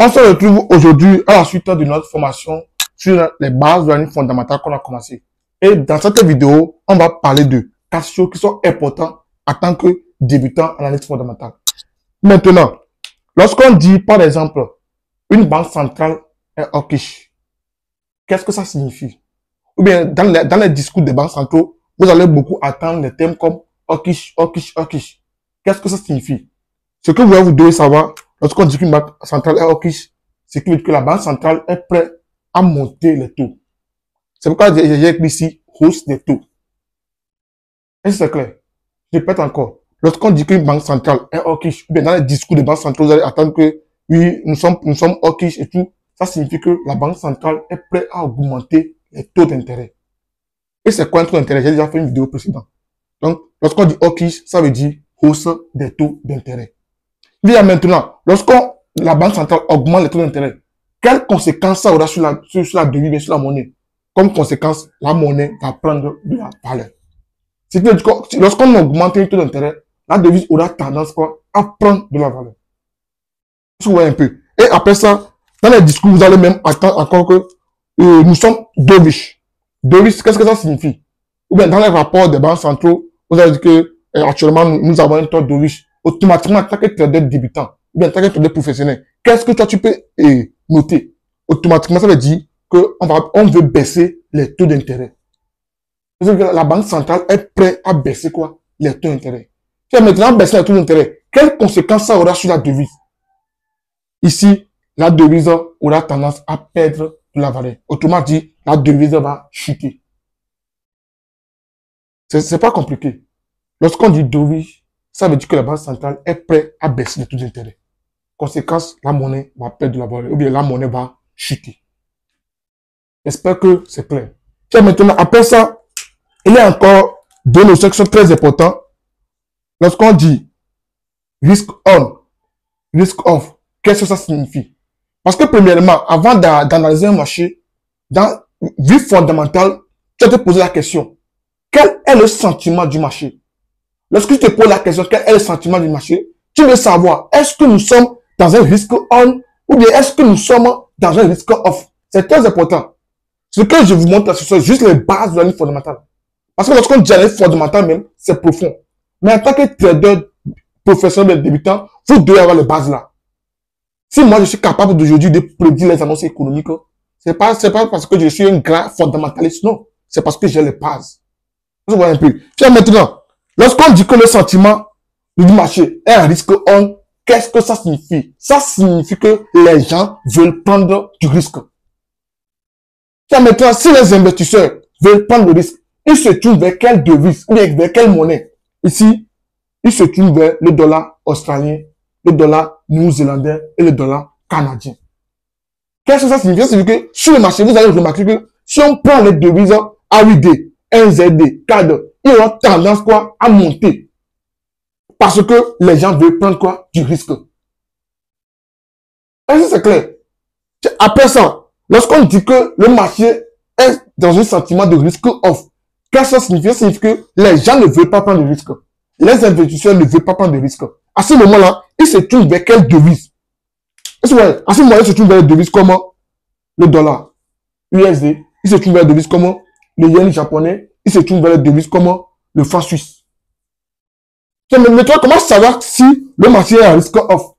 On se retrouve aujourd'hui à la suite de notre formation sur les bases de l'analyse fondamentale qu'on a commencé. Et dans cette vidéo, on va parler de 4 choses qui sont importantes en tant que débutant en analyse fondamentale. Maintenant, lorsqu'on dit, par exemple, une banque centrale est hawkish, qu'est-ce que ça signifie? Ou bien, dans les discours des banques centraux, vous allez beaucoup attendre les termes comme hawkish, hawkish, hawkish. Qu'est-ce que ça signifie? Ce que vous devez savoir, lorsqu'on dit qu'une banque centrale est hawkish, c'est que la banque centrale est prête à monter les taux. C'est pourquoi j'ai écrit ici hausse des taux. Est-ce que c'est clair? Je répète encore. Lorsqu'on dit qu'une banque centrale est hawkish, ou bien dans les discours des banques centrales, vous allez attendre que oui, nous sommes hawkish et tout. Ça signifie que la banque centrale est prête à augmenter les taux d'intérêt. Et c'est quoi un taux d'intérêt? J'ai déjà fait une vidéo précédente. Donc, lorsqu'on dit hawkish, ça veut dire hausse des taux d'intérêt. Bien maintenant, lorsqu'on la banque centrale augmente les taux d'intérêt, quelles conséquences ça aura sur la devise et sur la monnaie? Comme conséquence, la monnaie va prendre de la valeur. C'est que lorsqu'on augmente les taux d'intérêt, la devise aura tendance quoi, à prendre de la valeur. Vous voyez un peu. Et après ça, dans les discours, vous allez même attendre encore que nous sommes dovish. Dovish, qu'est-ce que ça signifie? Ou bien dans les rapports des banques centraux, vous allez dire que actuellement nous avons un taux dovish. Automatiquement, en tant que trader débutant, ou bien en tant que trader professionnel, qu'est-ce que toi tu peux noter? Automatiquement, ça veut dire qu'on veut baisser les taux d'intérêt. La banque centrale est prête à baisser quoi? Les taux d'intérêt. Si elle maintenant baisser les taux d'intérêt, quelles conséquences ça aura sur la devise? Ici, la devise aura tendance à perdre de la valeur. Autrement dit, la devise va chuter. C'est pas compliqué. Lorsqu'on dit devise, ça veut dire que la banque centrale est prête à baisser les taux d'intérêt. Conséquence, la monnaie va perdre de la valeur, ou bien la monnaie va chuter. J'espère que c'est clair. Tiens, maintenant, après ça, il y a encore deux notions qui sont très importantes. Lorsqu'on dit risk on, risk off, qu'est-ce que ça signifie? Parce que premièrement, avant d'analyser un marché, dans vue fondamentale, tu dois te poser la question, quel est le sentiment du marché? Lorsque tu te poses la question, quel est le sentiment du marché, tu veux savoir, est-ce que nous sommes dans un risque on ou bien est-ce que nous sommes dans un risque off? C'est très important. Ce que je vous montre là, ce sont juste les bases de l'analyse fondamentale. Parce que lorsqu'on dit l'analyse fondamentale même, c'est profond. Mais en tant que trader professionnel débutant, vous devez avoir les bases là. Si moi je suis capable d'aujourd'hui de prédire les annonces économiques, c'est pas parce que je suis un grand fondamentaliste, non. C'est parce que j'ai les bases. Vous voyez un peu. Tiens, maintenant, lorsqu'on dit que le sentiment du marché est un risque on, qu'est-ce que ça signifie? Ça signifie que les gens veulent prendre du risque. Tiens, maintenant, si les investisseurs veulent prendre le risque, ils se tournent vers quelle devise, ou bien vers quelle monnaie? Ici, ils se tournent vers le dollar australien, le dollar néo-zélandais et le dollar canadien. Qu'est-ce que ça signifie? Ça signifie que sur le marché, vous allez remarquer que si on prend les devises AUD, NZD, CAD, ils ont tendance quoi à monter. Parce que les gens veulent prendre quoi? Du risque. Est-ce que c'est clair? Après ça, lorsqu'on dit que le marché est dans un sentiment de risque off, qu'est-ce que ça signifie? Ça signifie que les gens ne veulent pas prendre de risque. Les investisseurs ne veulent pas prendre de risque. À ce moment-là, ils se trouvent vers quelle devise? À ce moment-là, ils se trouvent vers des devises comme le dollar USD. Ils se trouvent vers des devises comme le yen japonais. Ils se trouvent vers des devises comme le franc suisse. Mais toi, comment savoir si le marché est à risque off?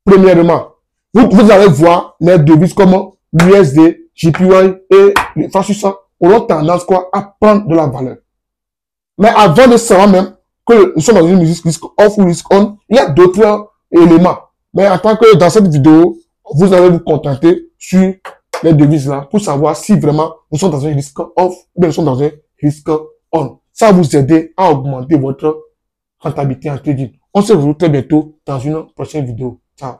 Premièrement, vous allez voir les devises comme l'USD, JPY et le franc suisse auront tendance quoi à prendre de la valeur. Mais avant de savoir même que nous sommes dans une risque off ou risque on, il y a d'autres éléments. Mais en tant que dans cette vidéo, vous allez vous contenter sur les devises là pour savoir si vraiment nous sommes dans un risque off ou bien nous sommes dans un risque on. Ça va vous aider à augmenter votre rentabilité en trading. On se retrouve très bientôt dans une prochaine vidéo. Ciao.